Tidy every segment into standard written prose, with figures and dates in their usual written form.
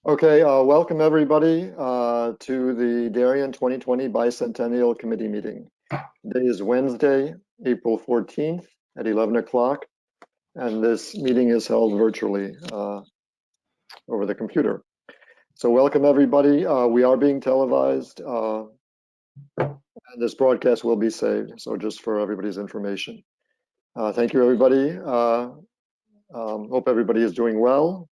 Okay, welcome everybody to the Darien 2020 Bicentennial Committee meeting. Today is Wednesday, April 14th at 11 o'clock, and this meeting is held virtually over the computer. So welcome everybody. We are being televised, and this broadcast will be saved, so just for everybody's information. Thank you everybody. Hope everybody is doing well.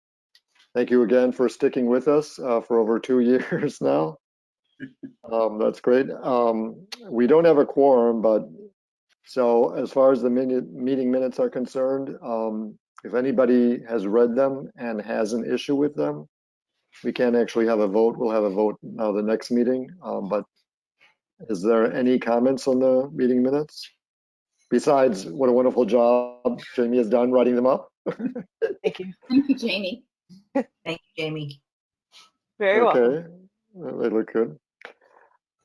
Thank you again for sticking with us for over 2 years now. That's great. We don't have a quorum, but so as far as the meeting minutes are concerned, if anybody has read them and has an issue with them, we can't actually have a vote. We'll have a vote now the next meeting. But is there any comments on the meeting minutes? Besides, what a wonderful job Jamie has done writing them up. Thank you. Thank you, Jamie. Thank you, Jamie. Very welcome. Okay, they look good.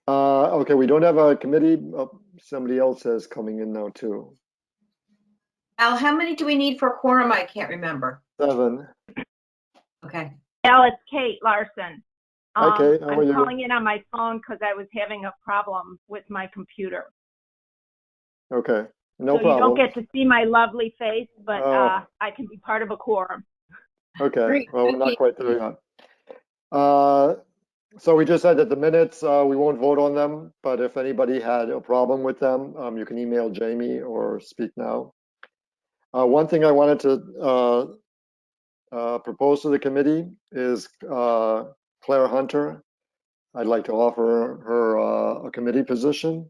Okay, we don't have a committee. Somebody else is coming in now too. Al, how many do we need for a quorum? I can't remember. 7. Okay. Al, it's Kate Larson. Hi, Kate. How are you? I'm calling in on my phone because I was having a problem with my computer. Okay, no so problem. You don't get to see my lovely face, but Oh. I can be part of a quorum. Okay, Great. well, we're not quite there yet. So we just said that the minutes, we won't vote on them, but if anybody had a problem with them, you can email Jamie or speak now. One thing I wanted to propose to the committee is Claire Hunter. I'd like to offer her a committee position.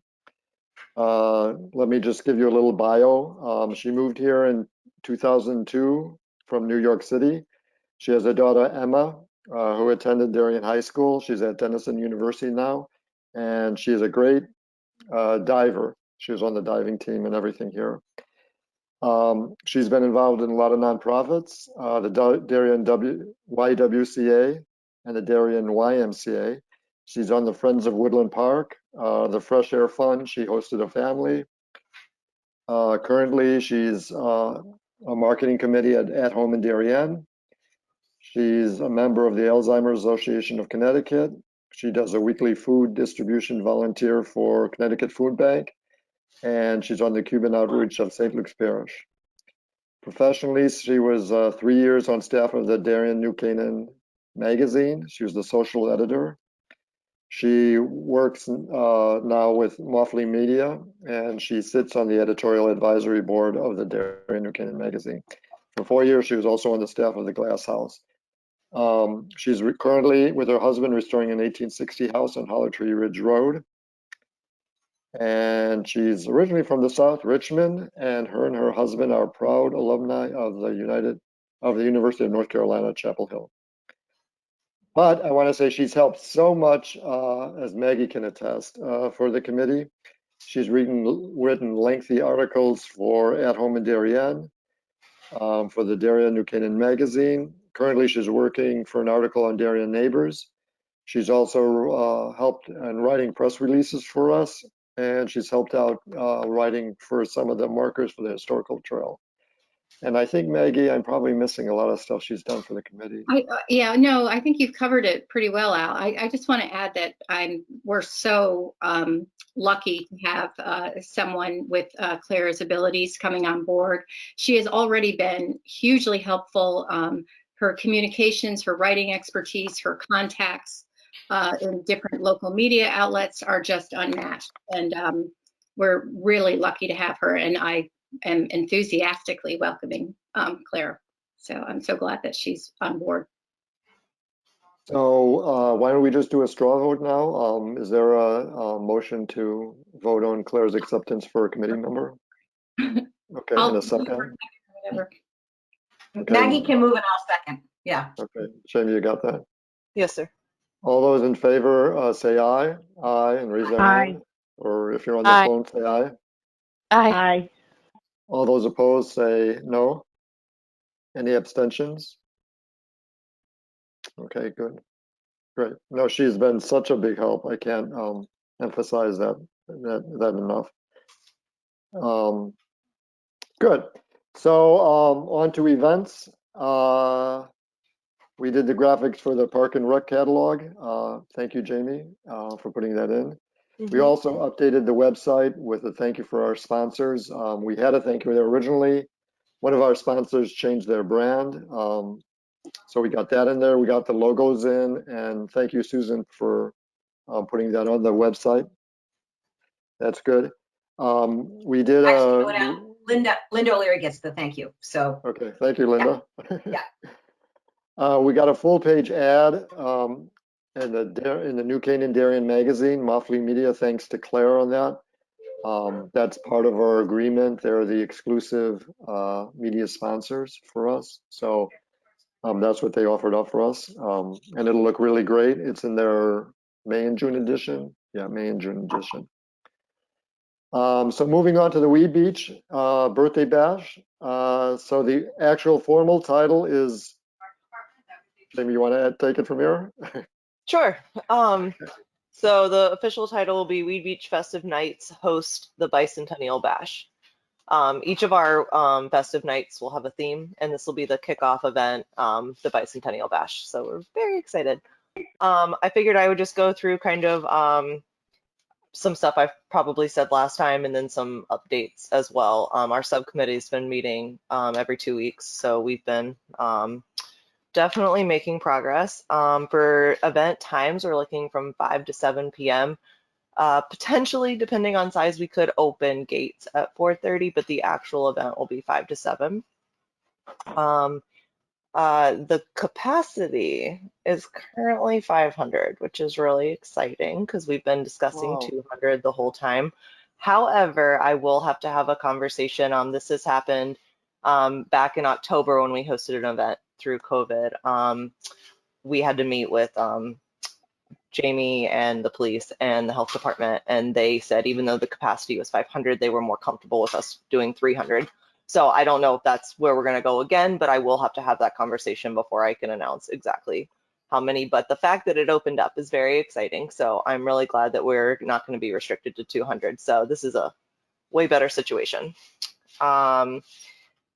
Let me just give you a little bio. She moved here in 2002 from New York City. She has a daughter, Emma, who attended Darien High School. She's at Denison University now, and she is a great diver. She was on the diving team and everything here. She's been involved in a lot of nonprofits, the Darien YWCA and the Darien YMCA. She's on the Friends of Woodland Park, the Fresh Air Fund. She hosted a family. Currently, she's a marketing committee at Home in Darien. She's a member of the Alzheimer's Association of Connecticut. She does a weekly food distribution volunteer for Connecticut Food Bank, and she's on the Cuban outreach of St. Luke's Parish. Professionally, she was 3 years on staff of the Darien New Canaan magazine. She was the social editor. She works now with Moffley Media, and she sits on the editorial advisory board of the Darien New Canaan magazine. For 4 years, she was also on the staff of the Glass House. She's currently with her husband restoring an 1860 house on Hollow Tree Ridge Road. And she's originally from the South, Richmond, and her husband are proud alumni of the University of North Carolina, Chapel Hill. But I want to say she's helped so much, as Maggie can attest, for the committee. She's written lengthy articles for At Home in Darien, for the Darien New Canaan magazine. Currently, she's working for an article on Darien neighbors. She's also helped in writing press releases for us, and she's helped out writing for some of the markers for the historical trail. And I think, Maggie, I'm probably missing a lot of stuff she's done for the committee. Yeah, no, I think you've covered it pretty well, Al. I just want to add that we're so lucky to have someone with Claire's abilities coming on board. She has already been hugely helpful. Her communications, her writing expertise, her contacts in different local media outlets are just unmatched. And we're really lucky to have her. And I am enthusiastically welcoming Claire. So I'm so glad that she's on board. So why don't we just do a straw vote now? Is there a motion to vote on Claire's acceptance for a committee member? Okay, in a second. Whatever. Okay. Maggie can move and I'll second. Yeah. Okay, Jamie, you got that? Yes, sir. All those in favor say aye. Aye, and raise their Aye. hand. Or if you're on the Aye. phone, say aye. Aye. All those opposed say no. Any abstentions? Okay, good. Great. No, she's been such a big help. I can't emphasize that enough. Good. So on to events. We did the graphics for the Park and Rec catalog. Thank you, Jamie, for putting that in. We also updated the website with a thank you for our sponsors. We had a thank you there originally. One of our sponsors changed their brand. So we got that in there. We got the logos in, and thank you, Susan, for putting that on the website. That's good. We did. Actually, Linda O'Leary gets the thank you. So. Okay, thank you, Linda. Yeah. We got a full page ad in the New Canaan Darien magazine, Moffley Media. Thanks to Claire on that. That's part of our agreement. They're the exclusive media sponsors for us. So that's what they offered up for us. And it'll look really great. It's in their May and June edition. Yeah, May and June edition. So moving on to the Wee Beach birthday bash. So the actual formal title is, Jamie, you want to take it from here? Sure. So the official title will be Weed Beach Festive Nights host the Bicentennial Bash. Each of our festive nights will have a theme, and this will be the kickoff event, the Bicentennial Bash. So we're very excited. I figured I would just go through kind of some stuff I've probably said last time, and then some updates as well. Our subcommittee's been meeting every 2 weeks, so we've been definitely making progress. For event times, we're looking from 5 to 7 p.m. Potentially, depending on size, we could open gates at 4:30, but the actual event will be 5 to 7. The capacity is currently 500, which is really exciting because we've been discussing Wow. 200 the whole time. However, I will have to have a conversation. This has happened back in October when we hosted an event through COVID. We had to meet with Jamie and the police and the health department, and they said even though the capacity was 500, they were more comfortable with us doing 300. So I don't know if that's where we're going to go again, but I will have to have that conversation before I can announce exactly how many. But the fact that it opened up is very exciting. So I'm really glad that we're not going to be restricted to 200. So this is a way better situation.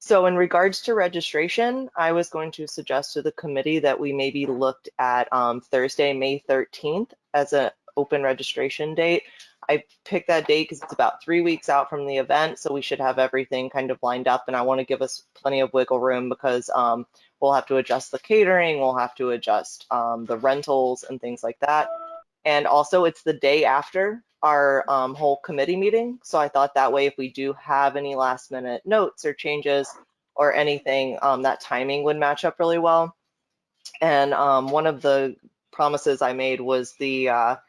So in regards to registration, I was going to suggest to the committee that we maybe looked at Thursday, May 13th as an open registration date. I picked that date because it's about 3 weeks out from the event, so we should have everything kind of lined up, and I want to give us plenty of wiggle room because we'll have to adjust the catering, we'll have to adjust the rentals and things like that. And also it's the day after our whole committee meeting. So I thought that way if we do have any last minute notes or changes or anything, that timing would match up really well. And one of the promises I made was the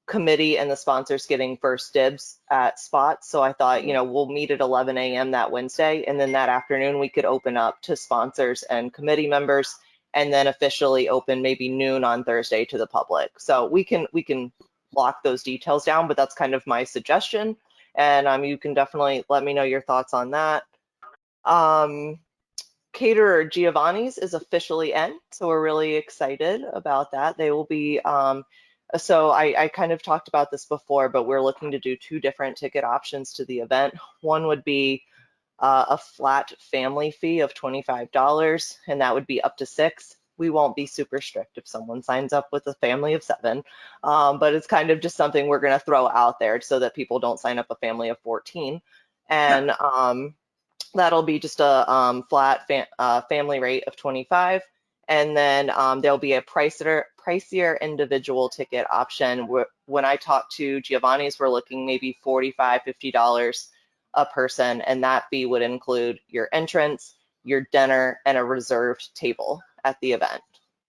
committee and the sponsors getting first dibs at spots. So I thought, you know, we'll meet at 11 a.m. that Wednesday, and then that afternoon we could open up to sponsors and committee members, and then officially open maybe noon on Thursday to the public. So we can lock those details down, but that's kind of my suggestion. And you can definitely let me know your thoughts on that. Caterer Giovanni's is officially in, so we're really excited about that. They will be, so I kind of talked about this before, but we're looking to do 2 different ticket options to the event. One would be a flat family fee of $25, and that would be up to 6. We won't be super strict if someone signs up with a family of 7, but it's kind of just something we're going to throw out there so that people don't sign up a family of 14. And that'll be just a flat family rate of 25. And then there'll be a pricier individual ticket option. When I talked to Giovanni's, we're looking maybe $45, $50 a person, and that fee would include your entrance, your dinner, and a reserved table at the event.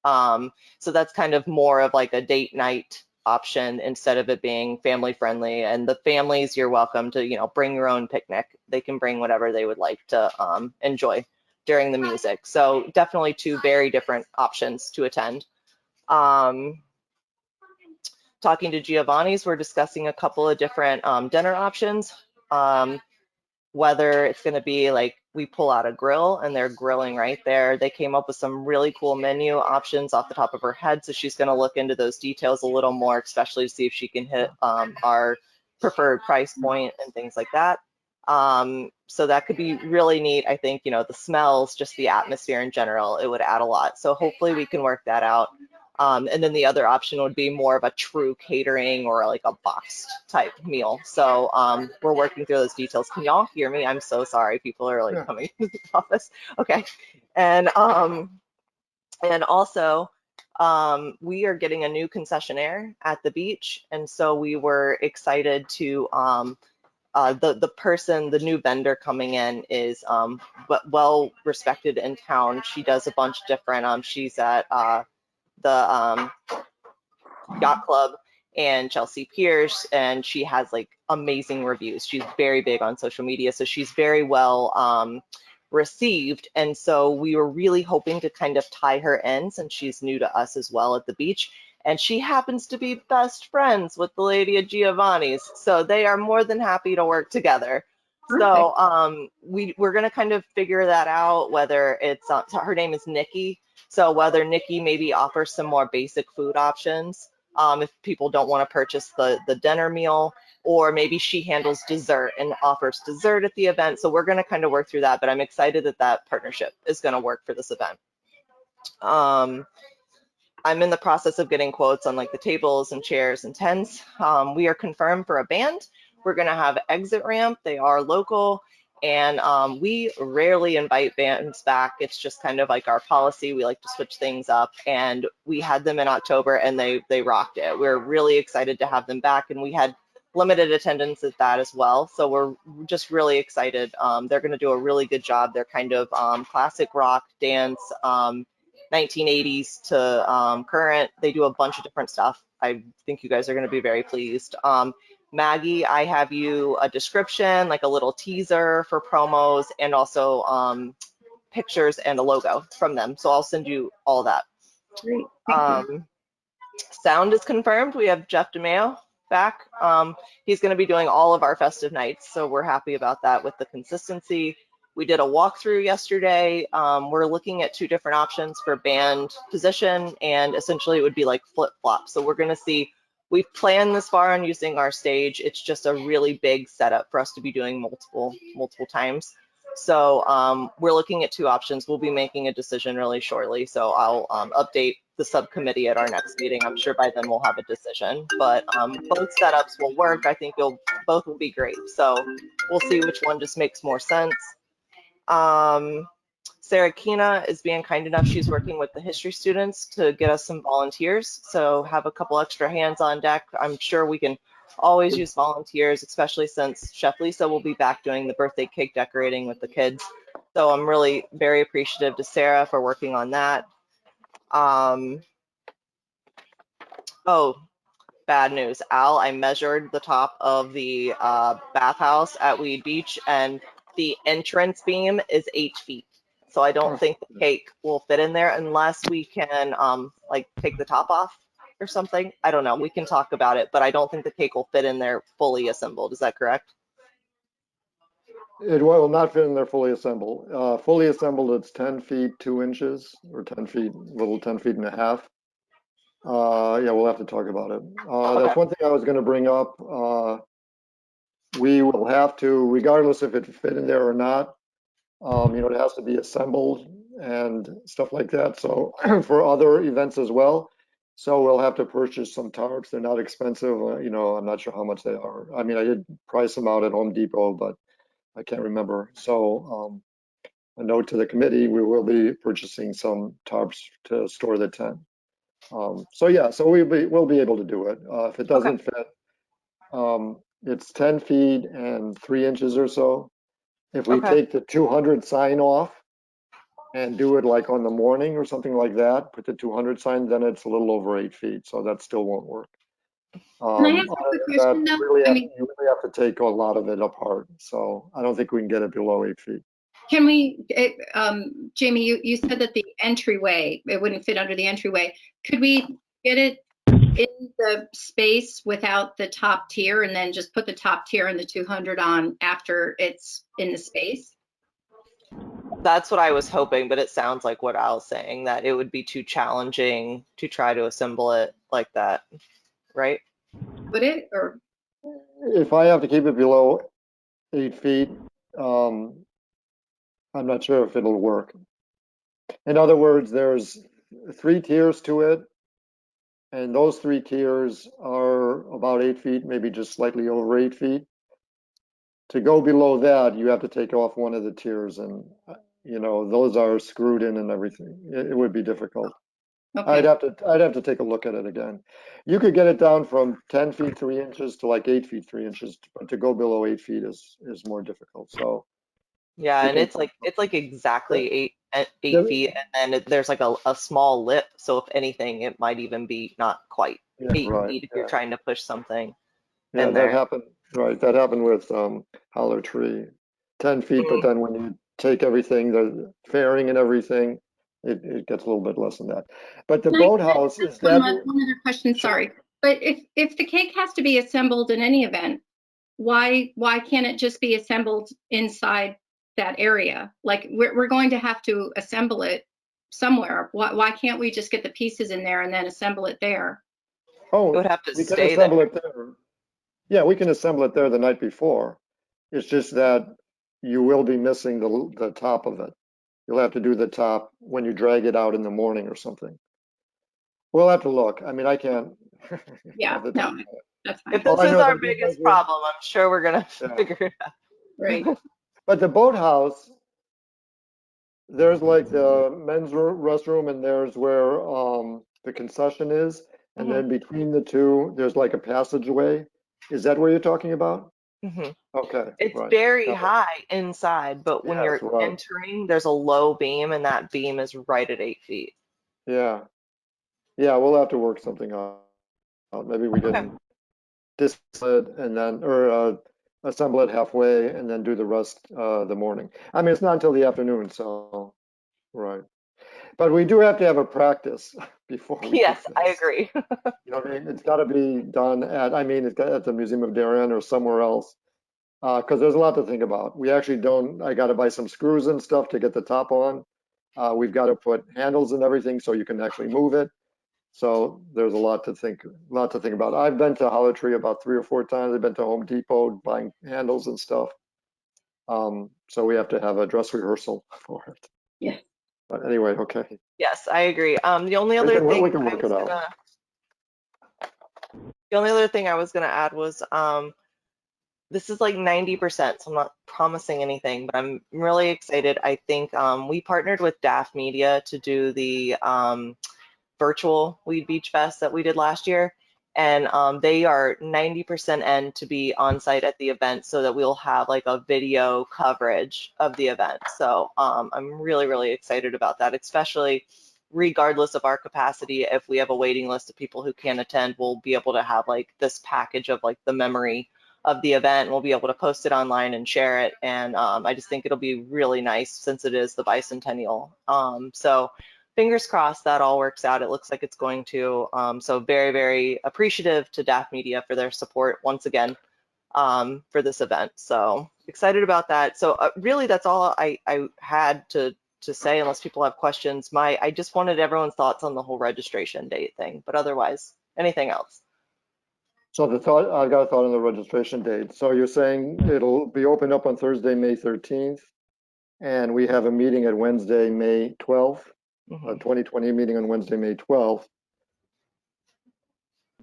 So that's kind of more of like a date night option instead of it being family friendly. And the families, you're welcome to, you know, bring your own picnic. They can bring whatever they would like to enjoy during the music. So definitely 2 very different options to attend. Talking to Giovanni's, we're discussing a couple of different dinner options. Whether it's going to be like we pull out a grill and they're grilling right there. They came up with some really cool menu options off the top of her head, so she's going to look into those details a little more, especially to see if she can hit our preferred price point and things like that. So that could be really neat. I think, the smells, just the atmosphere in general, it would add a lot. So hopefully we can work that out. And then the other option would be more of a true catering or like a boxed type meal. So we're working through those details. Can y'all hear me? I'm so sorry. People are like Yeah. coming to the office. Okay. And also, we are getting a new concessionaire at the beach. And so we were excited to, the new vendor coming in is well respected in town. She does a bunch of different, she's at the Yacht Club and Chelsea Pierce, and she has like amazing reviews. She's very big on social media, so she's very well received. And so we were really hoping to kind of tie her in since she's new to us as well at the beach. And she happens to be best friends with the lady at Giovanni's. So they are more than happy to work together. So we're going to kind of figure that out, whether it's, her name is Nikki. So whether Nikki maybe offers some more basic food options if people don't want to purchase the dinner meal, or maybe she handles dessert and offers dessert at the event. So we're going to kind of work through that, but I'm excited that that partnership is going to work for this event. I'm in the process of getting quotes on like the tables and chairs and tents. We are confirmed for a band. We're going to have exit ramp. They are local, and we rarely invite bands back. It's just kind of like our policy. We like to switch things up, and we had them in October and they rocked it. We're really excited to have them back, and we had limited attendance at that as well. So we're just really excited. They're going to do a really good job. They're kind of classic rock, dance, 1980s to current. They do a bunch of different stuff. I think you guys are going to be very pleased. Maggie, I have you a description, like a little teaser for promos, and also pictures and a logo from them. So I'll send you all that. Great. Thank you. Sound is confirmed. We have Jeff DeMeo back. He's going to be doing all of our festive nights, so we're happy about that with the consistency. We did a walkthrough yesterday. We're looking at 2 different options for band position, and essentially it would be like flip-flop. So we're going to see, we've planned this far on using our stage. It's just a really big setup for us to be doing multiple times. So we're looking at 2 options. We'll be making a decision really shortly. So I'll update the subcommittee at our next meeting. I'm sure by then we'll have a decision, but both setups will work. I think both will be great. So we'll see which one just makes more sense. Sarah Kina is being kind enough. She's working with the history students to get us some volunteers. So have a couple extra hands on deck. I'm sure we can always use volunteers, especially since Chef Lisa will be back doing the birthday cake decorating with the kids. So I'm really very appreciative to Sarah for working on that. Oh, bad news, Al. I measured the top of the bathhouse at Weed Beach, and the entrance beam is 8 feet. So I don't think the cake will fit in there unless we can like take the top off or something. I don't know. We can talk about it, but I don't think the cake will fit in there fully assembled. Is that correct? It will not fit in there fully assembled. Fully assembled, it's 10 feet 2 inches, or 10 feet, little 10 feet and a half. Yeah, we'll have to talk about it. That's Okay. one thing I was going to bring up. We will have to, regardless if it fit in there or not, it has to be assembled and stuff like that. So for other events as well. So we'll have to purchase some tarps. They're not expensive. I'm not sure how much they are. I mean, I did price them out at Home Depot, but I can't remember. So a note to the committee, we will be purchasing some tarps to store the tent. So yeah, so we'll be able to do it. If it doesn't fit, it's 10 feet and 3 inches or so. If we Okay. take the 200 sign off and do it like on the morning or something like that, put the 200 sign, then it's a little over 8 feet. So that still won't work. Can I ask a quick question though? You really have to take a lot of it apart. So I don't think we can get it below 8 feet. Can we, Jamie, you said that the entryway, it wouldn't fit under the entryway. Could we get it in the space without the top tier and then just put the top tier and the 200 on after it's in the space? That's what I was hoping, but it sounds like what Al's saying, that it would be too challenging to try to assemble it like that, right? Would it, or? If I have to keep it below 8 feet, I'm not sure if it'll work. In other words, there's 3 tiers to it, and those 3 tiers are about 8 feet, maybe just slightly over 8 feet. To go below that, you have to take off one of the tiers, and those are screwed in and everything. It would be difficult. Okay. I'd have to take a look at it again. You could get it down from 10 feet 3 inches to like 8 feet 3 inches, but to go below 8 feet is more difficult. So Yeah, we and can. it's like exactly eight Yeah, feet, and then there's like a small lip. So if anything, it might even be not quite yeah, 8 feet if you're yeah, trying to push something yeah. in That there. happened. Right, that happened with Holler Tree, 10 feet. But Mm. then when you take everything, the fairing and everything, it gets a little bit less than that. But the Can I boathouse is ask that. one other question? Sure. Sorry. But if the cake has to be assembled in any event, why can't it just be assembled inside that area? Like we're going to have to assemble it somewhere. Why can't we just get the pieces in there and then assemble it there? It would Oh, have to we can stay assemble there. it there. Yeah, we can assemble it there the night before. It's just that you will be missing the top of it. You'll have to do the top when you drag it out in the morning or something. We'll have to look. I mean, I can't Yeah, have the no, time. that's If fine. All this I is know is our I did biggest measure. problem, I'm sure we're gonna Yeah. figure it out. Right. But the boathouse, there's like the men's restroom, and there's where the concession is, and Mhm, then between the two, there's like a passageway. Is that where you're talking about? mhm. Okay, It's right. very Got it. high inside, but when Yes, you're right. entering, there's a low beam, and that beam is right at 8 feet. Yeah. Yeah, we'll have to work something out. Maybe we Okay. can disassemble it and then, or assemble it halfway and then do the rest the morning. I mean, it's not until the afternoon, so, right. But we do have to have a practice before we do Yes, I this. agree. You know what I mean? It's got to be done at, I mean, it's got at the Museum of Darien or somewhere else, because there's a lot to think about. We actually don't, I got to buy some screws and stuff to get the top on. We've got to put handles and everything so you can actually move it. So there's a lot to think about. I've been to Hollow Tree about 3 or 4 times. I've been to Home Depot buying handles and stuff. So we have to have a dress rehearsal for it. Yeah. But anyway, okay. Yes, I agree. The only We other can, thing we can work it out. I was gonna add was this is like 90%, so I'm not promising anything, but I'm really excited. I think we partnered with DAF Media to do the virtual Weed Beach Fest that we did last year. And they are 90% in to be on site at the event so that we'll have like a video coverage of the event. So I'm really, really excited about that, especially regardless of our capacity. If we have a waiting list of people who can't attend, we'll be able to have like this package of like the memory of the event. We'll be able to post it online and share it. And I just think it'll be really nice since it is the bicentennial. So fingers crossed that all works out. It looks like it's going to. So very, very appreciative to DAF Media for their support once again for this event. So excited about that. So really, that's all I had to say, unless people have questions. I just wanted everyone's thoughts on the whole registration date thing, but otherwise, anything else? So I've got a thought on the registration date. So you're saying it'll be opened up on Thursday, May 13th, and we have a meeting at Wednesday, May 12th, a 2020 meeting on Wednesday, May 12th.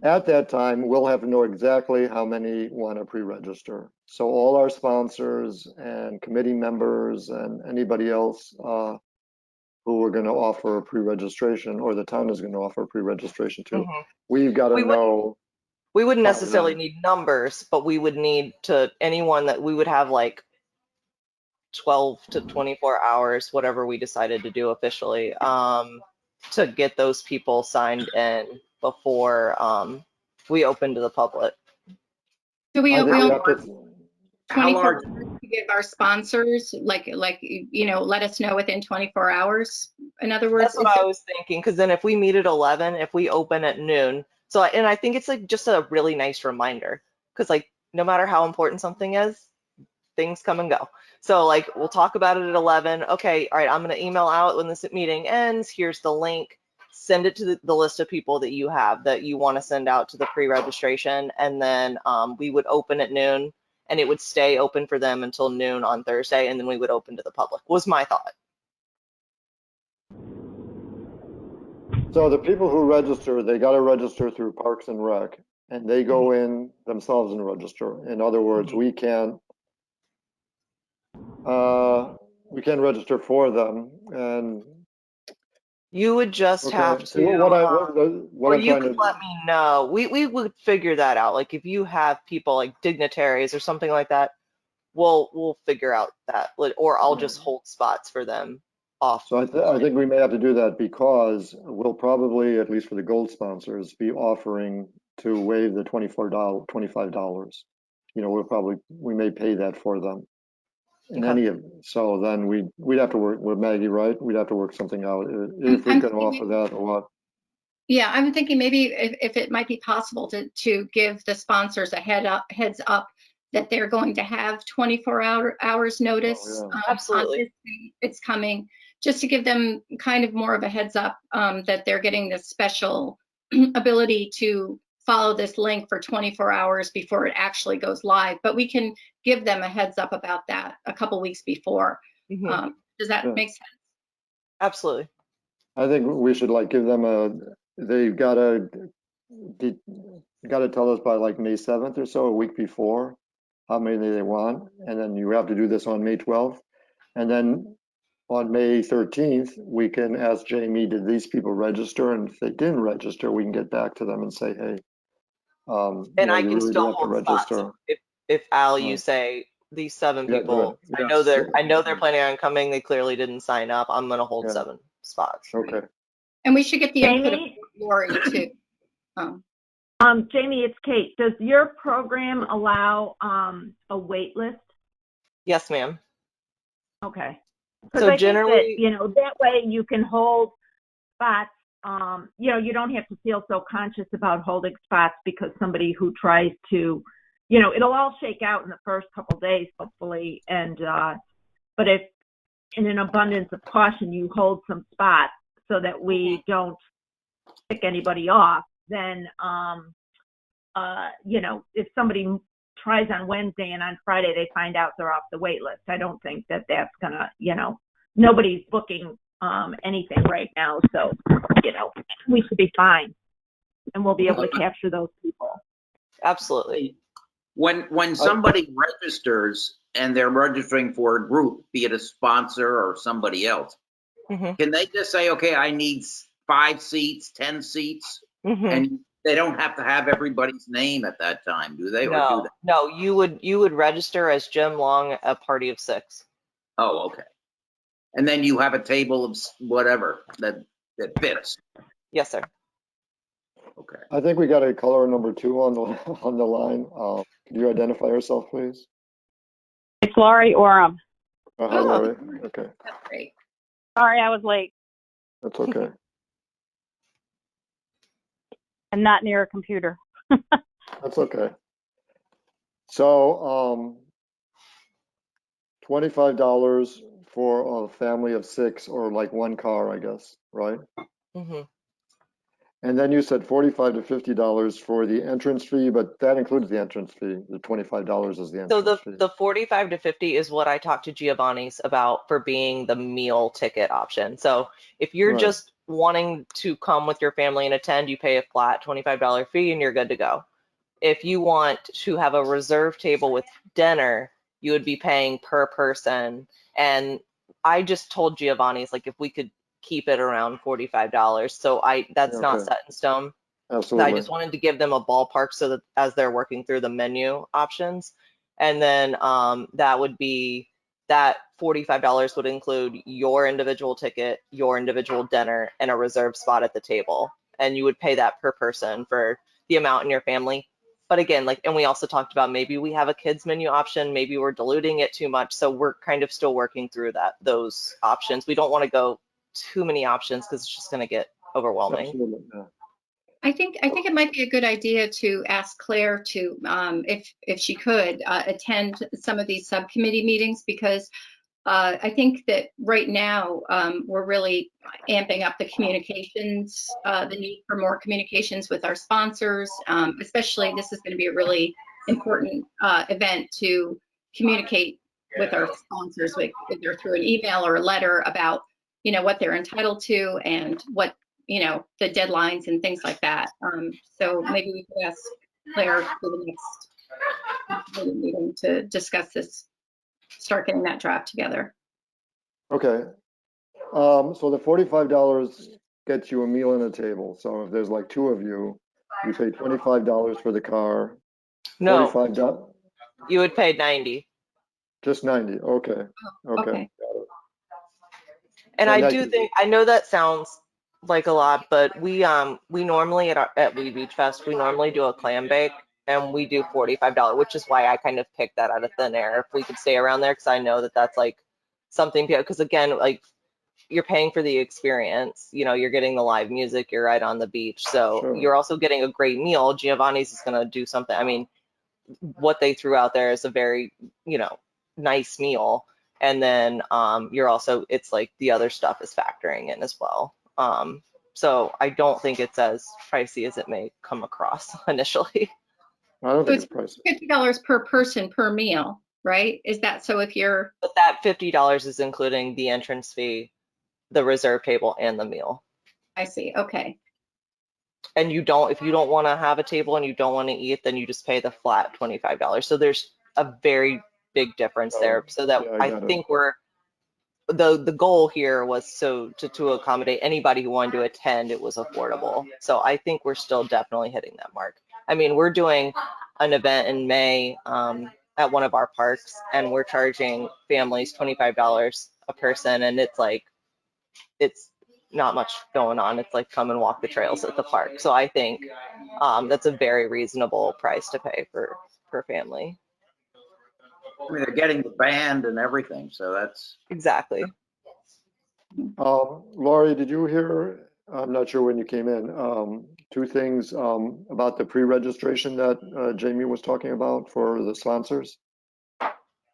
At that time, we'll have to know exactly how many want to pre-register. So all our sponsors and committee members and anybody else who are going to offer a pre-registration, or the town is going to offer a pre-registration to, we've got to We wouldn't know we wouldn't by necessarily then. need numbers, but we would need to anyone that we would have like 12 to 24 hours, whatever we decided to do officially, to get those people signed in before we open to the public. So we I think we only have to. How 24 large? hours to give our sponsors, like let us know within 24 hours. In other words, That's what I was thinking, because then if we meet at 11, if we open at noon, so and I think it's like just a really nice reminder, because like no matter how important something is, things come and go. So like we'll talk about it at 11. Okay, all right, I'm going to email out when this meeting ends. Here's the link. Send it to the list of people that you have that you want to send out to the pre-registration, and then we would open at noon. and it would stay open for them until noon on Thursday, and then we would open to the public, was my thought. So the people who register, they got to register through Parks and Rec, and they go in themselves and register. In other words, we can't register for them. And You would just have so to, what or I'm you trying could to, let me know. We would figure that out. Like if you have people like dignitaries or something like that, we'll figure out that, or I'll just hold spots for them off. so I think we may have to do that, because we'll probably, at least for the gold sponsors, be offering to waive the $25. You know, we may pay that for them. In Okay. any of, so then we'd have to work with Maggie, right? We'd have to work something out if we I'm can offer thinking- that or what. Yeah, I'm thinking maybe if it might be possible to give the sponsors a heads up that they're going to have 24 hours notice. Oh, yeah. Absolutely. On this date it's coming, just to give them kind of more of a heads up that they're getting this special ability to follow this link for 24 hours before it actually goes live. But we can give them a heads up about that a couple weeks before. Mhm. Does that Yeah. make sense? Absolutely. I think we should like give them they've gotta tell us by like May 7th or so, a week before, how many they want. And then you have to do this on May 12th. And then on May 13th, we can ask Jamie, did these people register? And if they didn't register, we can get back to them and say, hey, And I you can really do still have to hold spots. register. If Al, you Right. say these 7 Yeah, people, good. I know they're planning on coming. They clearly didn't sign up. I'm gonna hold Yeah. 7 spots. Okay. And we should get the input of Jamie? Lori too. Jamie, it's Kate. Does your program allow a wait list? Yes, ma'am. Okay. Because So I generally, think that, that way you can hold spots. You don't have to feel so conscious about holding spots because somebody who tries to, it'll all shake out in the first couple of days, hopefully. And, but if in an abundance of caution, you hold some spots so that we don't pick anybody off, then, if somebody tries on Wednesday and on Friday they find out they're off the wait list, I don't think that that's gonna, nobody's booking anything right now, so we should be fine, and we'll be able to capture those people. absolutely. When somebody registers and they're registering for a group, be it a sponsor or somebody else, Mhm. can they just say, okay, I need 5 seats, 10 seats, Mhm. and they don't have to have everybody's name at that time, do they? Or do No, they? no, you would register as Jim Long, a party of 6. Oh, okay. And then you have a table of whatever that fits. Yes, sir. Okay. I think we got a caller number 2 on the line. Could you identify yourself, please? It's Laurie Orem. Hi, Oh. Laurie. Okay, That's great. Sorry I was late. that's okay. I'm not near a computer. That's okay. So, $25 for a family of 6, or like 1 car, I guess, right? Mhm. And then you said $45 to $50 for the entrance fee, but that includes the entrance fee. The $25 is the So entrance fee. the 45 to 50 is what I talked to Giovanni's about for being the meal ticket option. So if you're Right. just wanting to come with your family and attend, you pay a flat $25 fee and you're good to go. If you want to have a reserved table with dinner, you would be paying per person. And I just told Giovanni's, like, if we could keep it around $45. So that's not Okay. set in stone. I Absolutely. just wanted to give them a ballpark so that as they're working through the menu options. And then that would be that $45 would include your individual ticket, your individual dinner, and a reserved spot at the table. And you would pay that per person for the amount in your family. But again, and we also talked about maybe we have a kids menu option, maybe we're diluting it too much. So we're kind of still working through those options. We don't want to go too many options because it's just going to get overwhelming. Absolutely. Yeah. I think it might be a good idea to ask Claire to, if she could, attend some of these subcommittee meetings, because I think that right now we're really amping up the communications, the need for more communications with our sponsors. Especially, this is going to be a really important event to communicate with our sponsors, either through an email or a letter about, what they're entitled to and what, the deadlines and things like that. So maybe we could ask Claire for the next meeting to discuss this, start getting that draft together. Okay. So the $45 gets you a meal and a table. So if there's like two of you, you pay $25 for the car. No, $45, you would pay 90. just 90. Okay. Okay. Okay. And And I that do can- think, I know that sounds like a lot, but we normally at We Beach Fest, we normally do a clam bake and we do $45, which is why I kind of picked that out of thin air. If we could stay around there, because I know that that's like something, because again, like you're paying for the experience, you're getting the live music, you're right on the beach. So Sure. you're also getting a great meal. Giovanni's is going to do something. I mean, what they threw out there is a very, nice meal. And then you're also, it's like the other stuff is factoring in as well. So I don't think it's as pricey as it may come across initially. I don't So think it's pricey. $50 per person per meal, right? Is that so if you're, But that $50 is including the entrance fee, the reserve table, and the meal. I see, okay. And if you don't want to have a table and you don't want to eat, then you just pay the flat $25. So there's a very big difference there. So that Yeah, I I got it. think the goal here was to accommodate anybody who wanted to attend. It was affordable. So I think we're still definitely hitting that mark. I mean, we're doing an event in May at one of our parks, and we're charging families $25 a person, and it's not much going on. It's like come and walk the trails at the park. So I think that's a very reasonable price to pay for family. I mean, they're getting the band and everything, so that's. Exactly. Laurie, did you hear, I'm not sure when you came in, two things about the pre-registration that Jamie was talking about for the sponsors?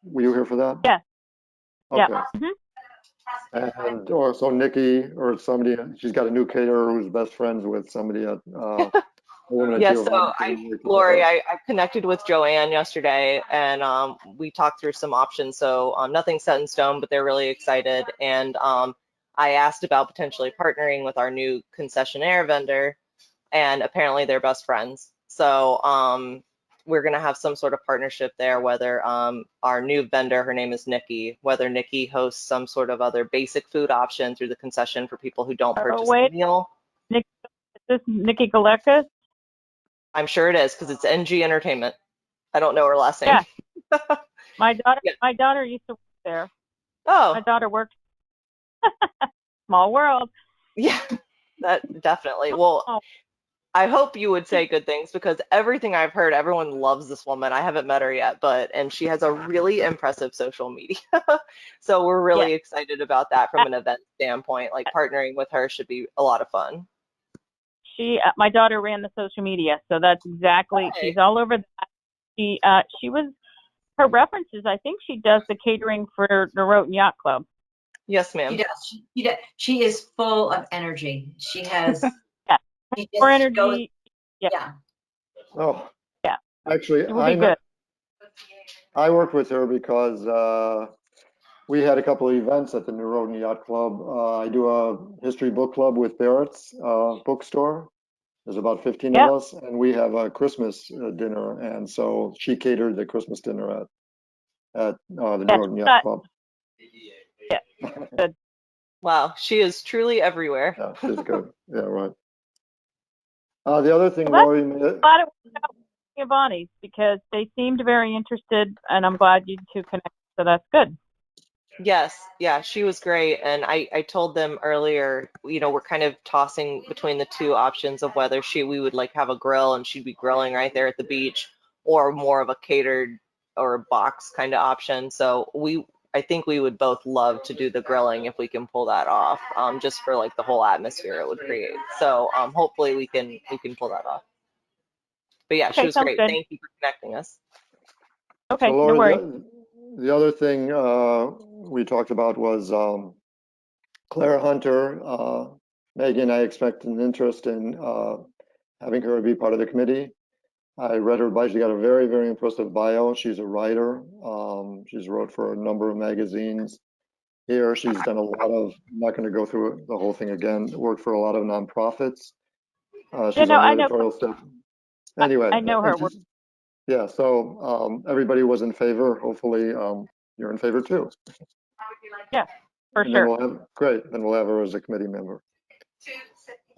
Were you here for that? Yeah. Okay. Yeah. Mhm. And or so Nikki or somebody, she's got a new caterer who's best friends with somebody at Yes, so Lori, I connected with Joanne yesterday, and we talked through some options. So nothing's set in stone, but they're really excited. And I asked about potentially partnering with our new concessionaire vendor, and apparently they're best friends. So we're going to have some sort of partnership there, whether our new vendor, her name is Nikki, whether Nikki hosts some sort of other basic food option through the concession for people who don't purchase a Wait, meal. is this Nikki Galekas? I'm sure it is, because it's NG Entertainment. I don't know her last name. Yeah. My daughter, Yeah. my daughter used to work there. Oh, My daughter works. Small world. yeah, that definitely. Well, Oh. I hope you would say good things, because everything I've heard, everyone loves this woman. I haven't met her yet, and she has a really impressive social media. So we're really excited about that from an event standpoint. Like partnering with her should be a lot of fun. My daughter ran the social media, so that's exactly. Okay. She's all over that. She was. Her references, I think she does the catering for the Roten Yacht Club. Yes, ma'am. She does. She does. She is full of energy. She has. Yeah. She More just energy. goes- Yeah. yeah. Oh, Yeah. actually, It will be good. I worked with her because we had a couple of events at the New Roden Yacht Club. I do a history book club with Barrett's bookstore. There's about 15 Yeah. of us, and we have a Christmas dinner. And so she catered the Christmas dinner at the New Roden Yacht Club. Yeah. Good. Wow, she is truly everywhere. Yeah, she's good. Yeah, right. The other thing, Well, Laurie, glad it worked out with Giovanni's because they seemed very interested, and I'm glad you two connected. So that's good. Yes, yeah, she was great. And I told them earlier, we're kind of tossing between the two options of whether we would like have a grill and she'd be grilling right there at the beach, or more of a catered or a box kind of option. So I think we would both love to do the grilling if we can pull that off, just for like the whole atmosphere it would create. So hopefully we can pull that off. But yeah, she Okay, was sounds great. good. Thank you for connecting us. Okay, So no Laura, worries. the other thing we talked about was Claire Hunter. Megan, I expect an interest in having her be part of the committee. I read her bio. She got a very, very impressive bio. She's a writer. She's wrote for a number of magazines here. She's done a lot of, I'm not going to go through the whole thing again, worked for a lot of nonprofits. She's no, on the I know. editorial staff. Anyway, I know her work. yeah, so everybody was in favor. Hopefully you're in favor too. Yeah, for And sure. then we'll have, great, then we'll have her as a committee member.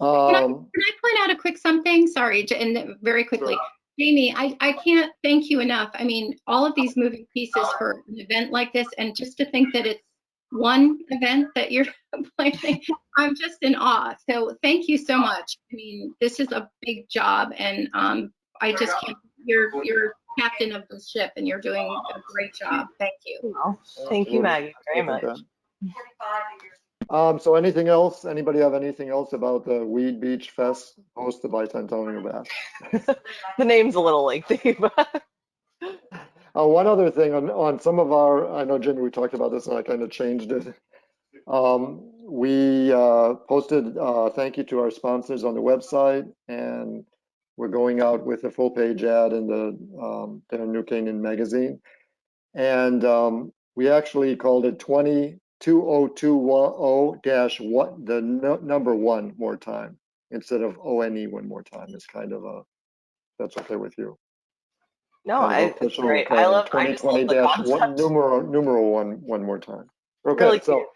Can I point out a quick something? Sorry, and very quickly. Sure. Jamie, I can't thank you enough. I mean, all of these moving pieces for an event like this, and just to think that it's one event that you're planning, I'm just in awe. So thank you so much. I mean, this is a big job, and I just can't, you're captain of the ship, and you're doing a great job. Thank you. Oh, thank you, Maggie, very much. So anything else? Anybody have anything else about the Weed Beach Fest post the Bicentennial Bash? The name's a little lengthy, but One other thing on some of our, I know Jimmy, we talked about this and I kind of changed it. We posted thank you to our sponsors on the website, and we're going out with a full page ad in the New Canaan magazine. And we actually called it 2020-what, the number one more time, instead of ONE one more time. It's kind of a, that's okay with you. no, Kind of it's official, great. kind I of just love the 2020-1 concept. numeral one more time. Okay, Really so cute.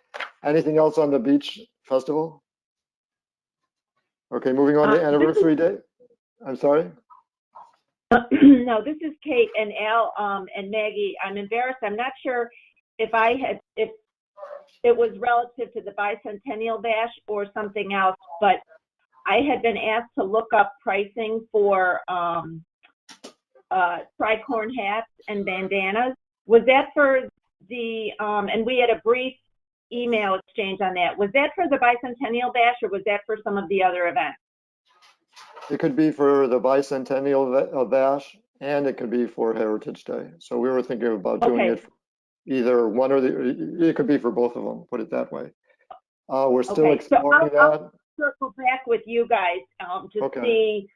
anything else on the beach festival? Okay, moving on to anniversary day. I'm sorry. No, this is Kate and Al and Maggie. I'm embarrassed. I'm not sure if it was relative to the Bicentennial Bash or something else, but I had been asked to look up pricing for tricorn hats and bandanas. Was that for the, and we had a brief email exchange on that. Was that for the Bicentennial Bash or was that for some of the other events? It could be for the Bicentennial Bash, and it could be for Heritage Day. So we were thinking about doing it either one or the, it could be for both of them, put it that way. We're still exploring that. I'll circle back with you guys to see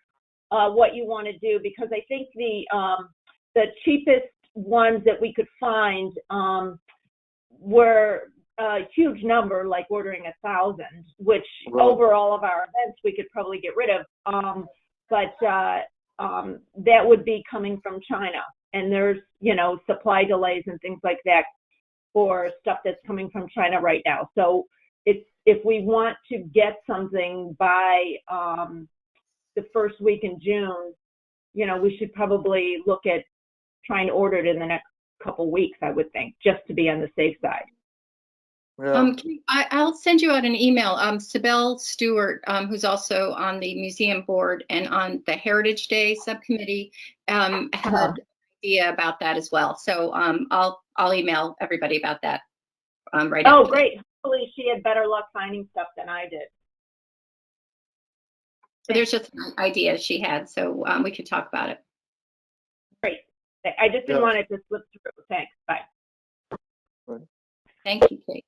what you want to do, because I think the cheapest ones that we could find were a huge number, like ordering 1,000, which over all of our events we could probably get rid of. But that would be coming from China, and there's supply delays and things like that for stuff that's coming from China right now. So if we want to get something by the first week in June, we should probably look at trying to order it in the next couple weeks, I would think, just to be on the safe side. Yeah. I'll send you out an email. Sibel Stewart, who's also on the museum board and on the Heritage Day subcommittee, had an idea about that as well. So I'll email everybody about that right Oh, after great. Hopefully she had better luck finding stuff than I did. So there's just an idea she had, so we could talk about it. Great. I just didn't want it to slip through. Thanks. Bye. Thank you, Kate.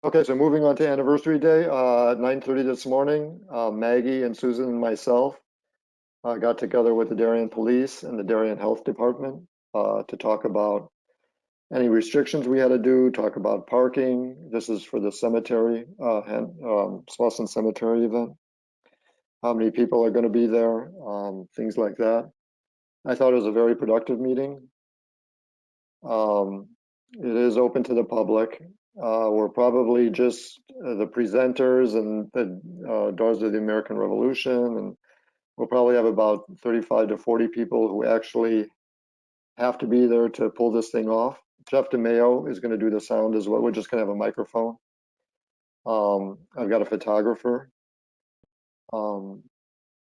Okay, so moving on to anniversary day, at 9:30 this morning, Maggie and Susan and myself got together with the Darien Police and the Darien Health Department to talk about any restrictions we had to do, talk about parking. This is for the cemetery, Slauson Cemetery event. How many people are going to be there, things like that. I thought it was a very productive meeting. It is open to the public. We're probably just the presenters and the Daughters of the American Revolution, and we'll probably have about 35 to 40 people who actually have to be there to pull this thing off. Jeff DeMayo is going to do the sound as well. We're just going to have a microphone. I've got a photographer.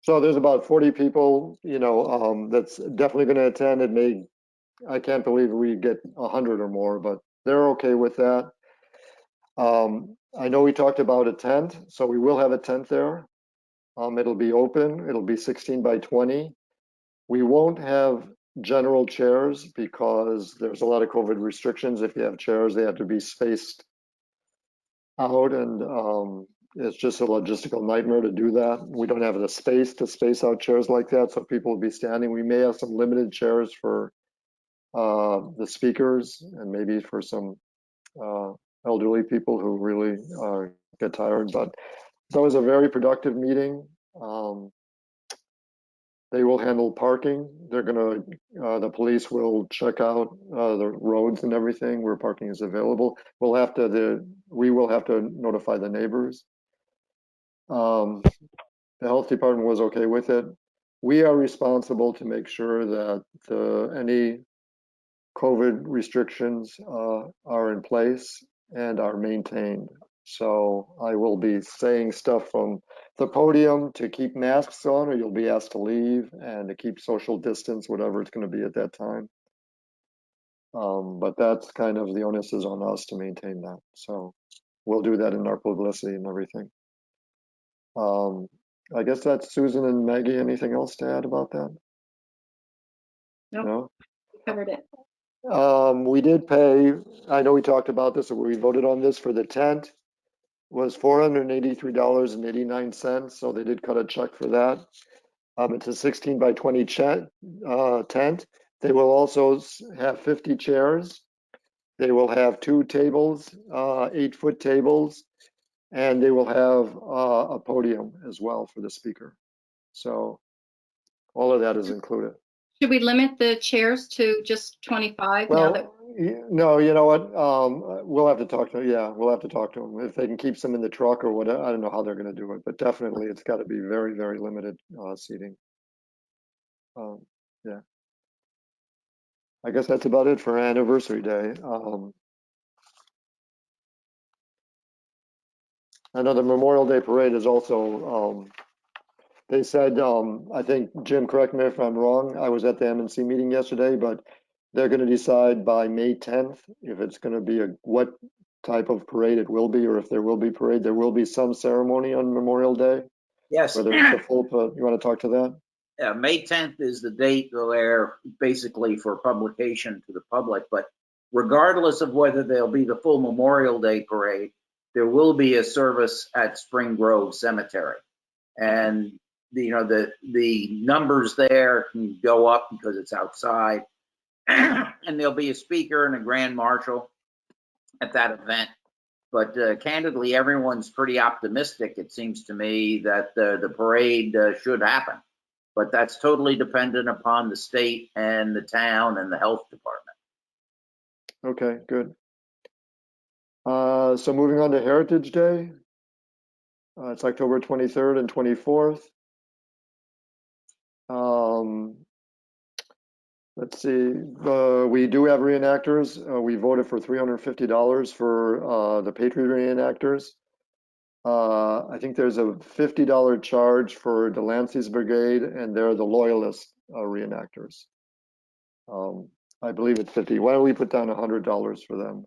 So there's about 40 people, that's definitely going to attend. I can't believe we get 100 or more, but they're okay with that. I know we talked about a tent, so we will have a tent there. It'll be open. It'll be 16 by 20. We won't have general chairs because there's a lot of COVID restrictions. If you have chairs, they have to be spaced out, and It's just a logistical nightmare to do that. We don't have the space to space out chairs like that, so people will be standing. We may have some limited chairs for the speakers and maybe for some elderly people who really get tired. But that was a very productive meeting. They will handle parking. They're gonna, the police will check out the roads and everything where parking is available. We will have to notify the neighbors. The health department was okay with it. We are responsible to make sure that any COVID restrictions are in place and are maintained. So I will be saying stuff from the podium to keep masks on, or you'll be asked to leave, and to keep social distance, whatever it's going to be at that time. But that's kind of the onus is on us to maintain that. So we'll do that in our publicity and everything. I guess that's Susan and Maggie. Anything else to add about that? Nope. No? Covered it. We did pay, I know we talked about this, or we voted on this for the tent, was $483.89. So they did cut a check for that. It's a 16 by 20 tent. They will also have 50 chairs. They will have 2 tables, 8-foot tables, and they will have a podium as well for the speaker. So all of that is included. Should we limit the chairs to just 25 now that? Well, no, you know what? We'll have to talk to, yeah, we'll have to talk to them. If they can keep some in the truck or whatever, I don't know how they're going to do it, but definitely it's got to be very, very limited seating. Yeah. I guess that's about it for Anniversary Day. I know the Memorial Day Parade is also, they said, I think, Jim, correct me if I'm wrong, I was at the MNC meeting yesterday, but they're going to decide by May 10th if it's going to be what type of parade it will be, or if there will be parade. There will be some ceremony on Memorial Day. Yes. Whether it's the full, you want to talk to that? Yeah, May 10th is the date where basically for publication to the public, but regardless of whether there'll be the full Memorial Day parade, there will be a service at Spring Grove Cemetery. And the numbers there can go up because it's outside. And there'll be a speaker and a grand marshal at that event. But candidly, everyone's pretty optimistic, it seems to me, that the parade should happen. But that's totally dependent upon the state and the town and the health department. Okay, good. So moving on to Heritage Day. It's October 23rd and 24th. Let's see, we do have reenactors. We voted for $350 for the Patriot reenactors. I think there's a $50 charge for Delancey's Brigade, and they're the Loyalist reenactors. I believe it's 50. Why don't we put down $100 for them?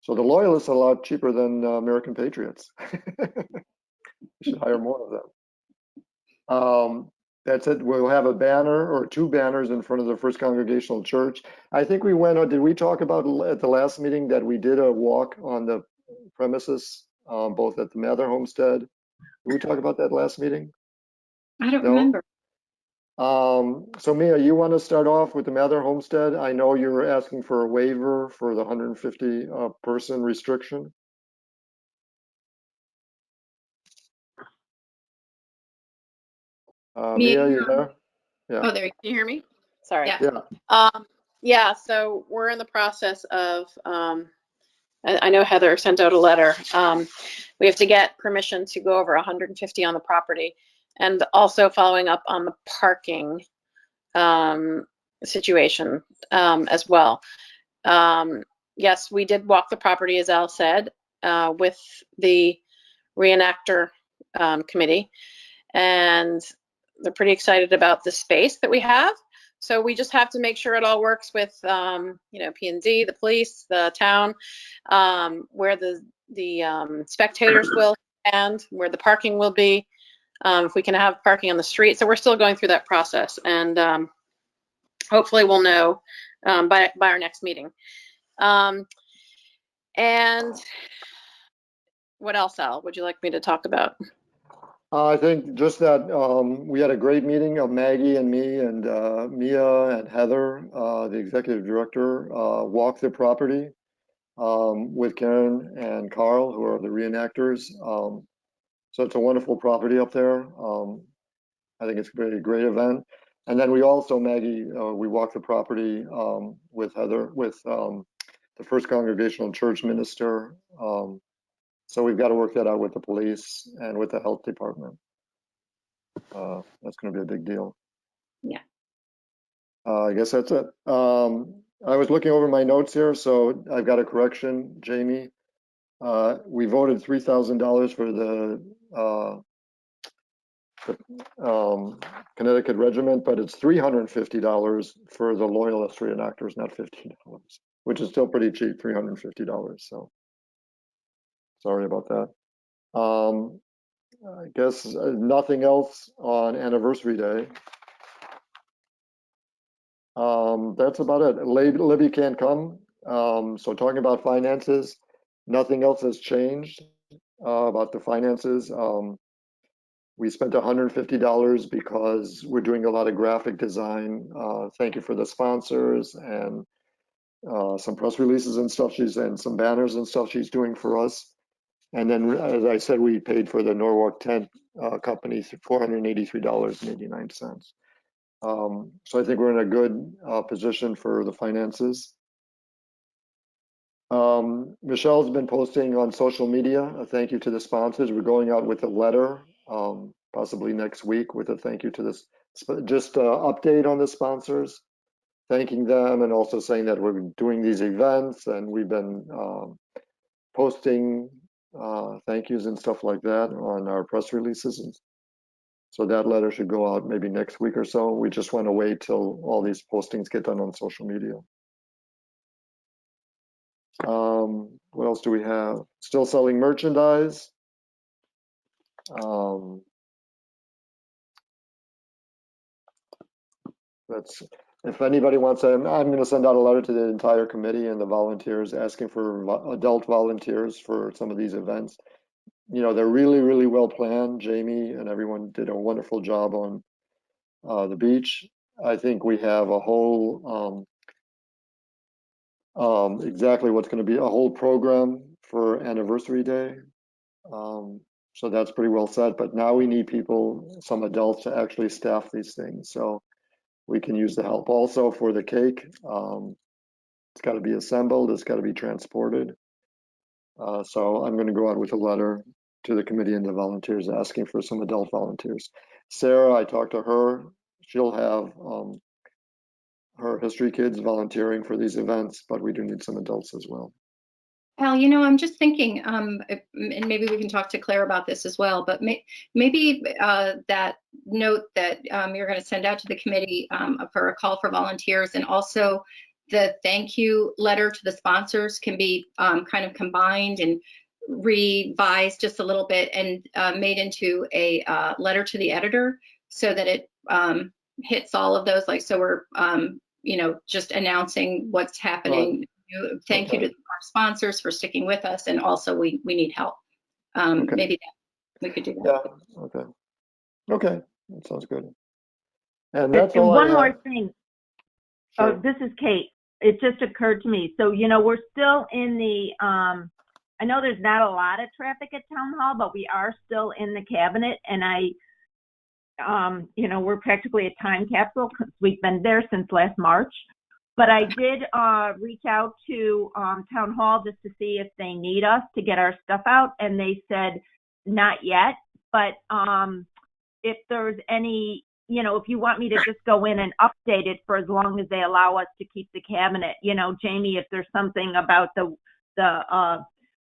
So the Loyalists are a lot cheaper than American Patriots. We should hire more of them. That's it. We'll have a banner or 2 banners in front of the First Congregational Church. I think we went on, did we talk about at the last meeting that we did a walk on the premises, both at the Mather Homestead? Did we talk about that last meeting? I don't No? remember. So Mia, you want to start off with the Mather Homestead? I know you're asking for a waiver for the 150 person restriction. Mia, you there? Yeah. Oh, there you Can you hear me? Sorry. Yeah. Yeah. Yeah, so we're in the process of, I know Heather sent out a letter. We have to get permission to go over 150 on the property, and also following up on the parking situation as well. Yes, we did walk the property, as Al said, with the reenactor committee, and they're pretty excited about the space that we have. So we just have to make sure it all works with, P&D, the police, the town, where the spectators will stand, where the parking will be, if we can have parking on the street. So we're still going through that process, and hopefully we'll know by our next meeting. And What else, Al, would you like me to talk about? I think just that we had a great meeting of Maggie and me and Mia and Heather, the executive director, walked the property with Karen and Carl, who are the reenactors. So it's a wonderful property up there. I think it's going to be a great event. And then we also, Maggie, we walked the property with Heather, with the First Congregational Church minister. So we've got to work that out with the police and with the health department. That's going to be a big deal. Yeah. I guess that's it. I was looking over my notes here, so I've got a correction, Jamie. We voted $3,000 for the Connecticut Regiment, but it's $350 for the Loyalist reenactors, not $15, which is still pretty cheap, $350. So sorry about that. I guess nothing else on anniversary day. That's about it. Libby can't come. So talking about finances, nothing else has changed about the finances. We spent $150 because we're doing a lot of graphic design. Thank you for the sponsors and some press releases and stuff and some banners and stuff she's doing for us. And then, as I said, we paid for the Norwalk tent company $483.89. So I think we're in a good position for the finances. Michelle's been posting on social media a thank you to the sponsors. We're going out with a letter, possibly next week, with a thank you to this, just an update on the sponsors, thanking them, and also saying that we're doing these events and we've been posting thank yous and stuff like that on our press releases. So that letter should go out maybe next week or so. We just want to wait till all these postings get done on social media. What else do we have? Still selling merchandise. If anybody wants to, I'm going to send out a letter to the entire committee and the volunteers asking for adult volunteers for some of these events. You know, they're really, really well planned. Jamie and everyone did a wonderful job on the beach. I think we have a whole, exactly what's going to be a whole program for anniversary day. So that's pretty well set, but now we need people, some adults, to actually staff these things. So we can use the help also for the cake. It's got to be assembled, it's got to be transported. So I'm going to go out with a letter to the committee and the volunteers asking for some adult volunteers. Sarah, I talked to her. She'll have her history kids volunteering for these events, but we do need some adults as well. Al, you know, I'm just thinking, and maybe we can talk to Claire about this as well, but maybe that note that you're going to send out to the committee for a call for volunteers, and also the thank you letter to the sponsors can be kind of combined and revised just a little bit and made into a letter to the editor so that it hits all of those. Like, so we're, you know, just announcing what's happening. Thank you to our sponsors for sticking with us, and also we need help. Maybe we could do that. Yeah. Okay. That sounds good. And that's and all. one more thing. Sure. Oh, this is Kate. It just occurred to me. So, you know, we're still in the. I know there's not a lot of traffic at Town Hall, but we are still in the cabinet, and you know, we're practically a time capsule because we've been there since last March. But I did reach out to Town Hall just to see if they need us to get our stuff out, and they said not yet. But if there's any, you know, if you want me to just go in and update it for as long as they allow us to keep the cabinet, you know, Jamie, if there's something about the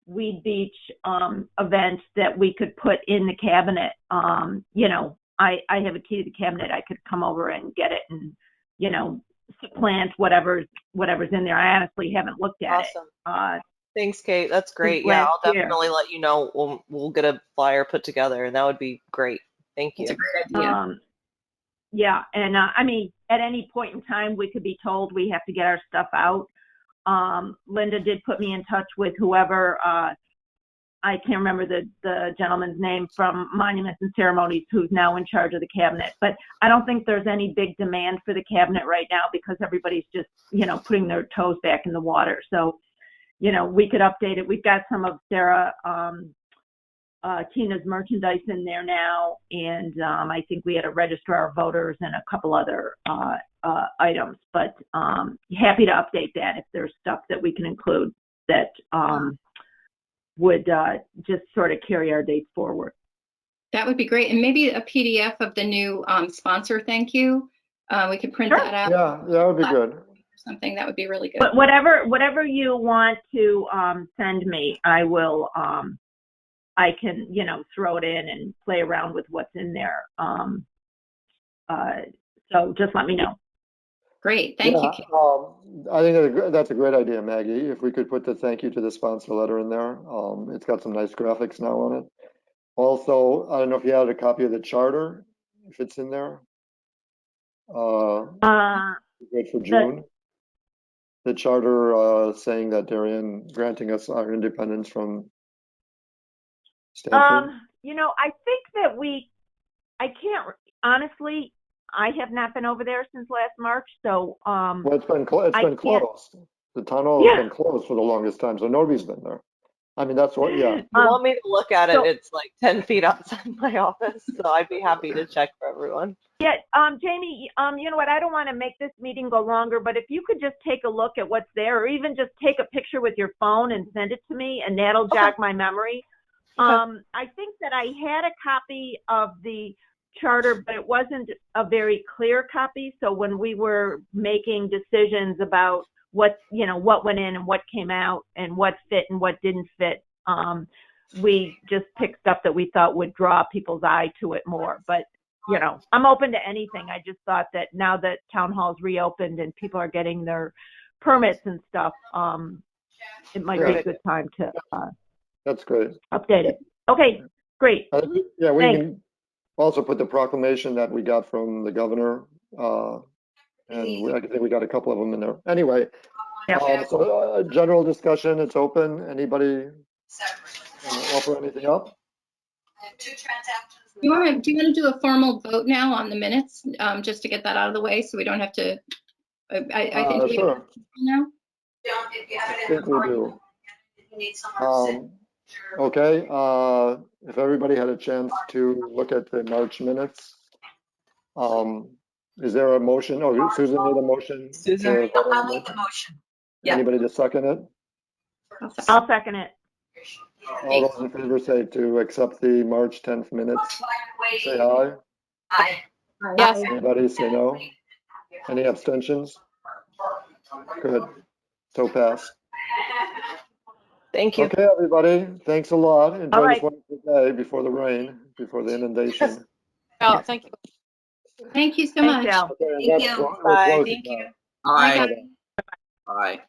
Weed Beach event that we could put in the cabinet, you know, I have a key to the cabinet. I could come over and get it and, you know, supplant whatever's in there. I honestly haven't looked at it. Thanks, Kate. That's great. Yeah, I'll definitely let you know. We'll get a flyer put together, and that would be great. Thank you. That's a great idea. Yeah, and I mean, at any point in time, we could be told we have to get our stuff out. Linda did put me in touch with whoever I can't remember the gentleman's name from Monuments and Ceremonies, who's now in charge of the cabinet. But I don't think there's any big demand for the cabinet right now because everybody's just, putting their toes back in the water. So, we could update it. We've got some of Sarah, Tina's merchandise in there now. And I think we had a registrar of voters and a couple other items. But happy to update that if there's stuff that we can include that would just sort of carry our dates forward. That would be great. And maybe a PDF of the new sponsor thank you. We could print that out. Yeah, that would be good. Or something that would be really good. But whatever you want to send me, I will. I can throw it in and play around with what's in there. So just let me know. Great, thank you, Kate. I think that's a great idea, Maggie. If we could put the thank you to the sponsor letter in there. It's got some nice graphics now on it. Also, I don't know if you had a copy of the charter, if it's in there. Good for June. The charter saying that Darien granting us our independence from Stanford. I think that I can't honestly. I have not been over there since last March, so Well, it's been closed. The town hall has been closed for the longest time, so nobody's been there. I mean, that's what. Yeah. If you want me to look at it, it's like 10 feet outside my office, so I'd be happy to check for everyone. Yeah, Jamie, you know what? I don't want to make this meeting go longer, but if you could just take a look at what's there, or even just take a picture with your phone and send it to me, and that'll jog my memory. I think that I had a copy of the charter, but it wasn't a very clear copy. So when we were making decisions about what went in and what came out and what fit and what didn't fit, we just picked stuff that we thought would draw people's eye to it more. But I'm open to anything. I just thought that now that town hall's reopened and people are getting their permits and stuff, it might be a good time to That's great. update it. Okay, great. Yeah, we Thanks. can also put the proclamation that we got from the governor, and I think we got a couple of them in there. Anyway, so general discussion, it's open. Anybody offer anything up? Do you want to do a formal vote now on the minutes, just to get that out of the way, so we don't have to? I think we Sure. now. I think we do. Okay, if everybody had a chance to look at the March minutes, is there a motion? Oh, Susan made a motion. Susan, I'll make the motion. Yeah. Anybody to second it? I'll second it. All those in favor say to accept the March 10th minutes. Say aye. Aye. Yes. Anybody say no? Any abstentions? Good. So passed. thank you. Okay, everybody. Thanks a lot. Enjoy All this right. wonderful day before the rain, before the inundation. Oh, thank you. Thank you so Thanks, much. Al. Okay, and Thank that's- you. we're Bye. closing Thank you. now. Aye. Bye-bye. Aye.